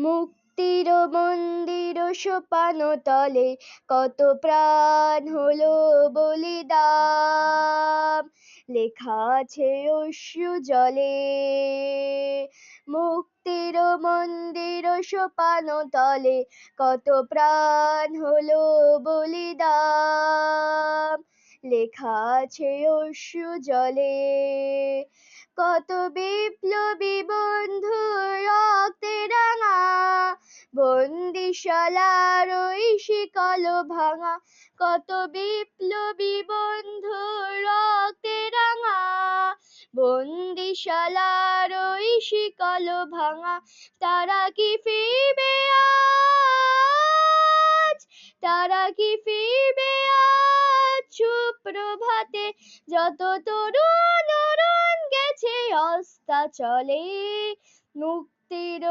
মুক্তির মন্দির সোপান তলে কত প্রাণ হলো বলিদান, লেখা আছে অশ্রু জলে। মুক্তির মন্দির সোপান তলে কত প্রাণ হলো বলিদান, লেখা আছে অশ্রু জলে। কত বিপ্লবী বন্ধু রক্তে রাঙা, বন্দিশালার ওই শিকল ভাঙা। কত বিপ্লবী বন্ধু রক্তে রাঙা, বন্দিশালার ওই শিকল ভাঙা। তারা কি ফিরবে আজ, তারা কি ফিরবে আজ সুপ্রভাতে? যত তরুণ অরুণ গেছে অস্তাচলে, মুক্তির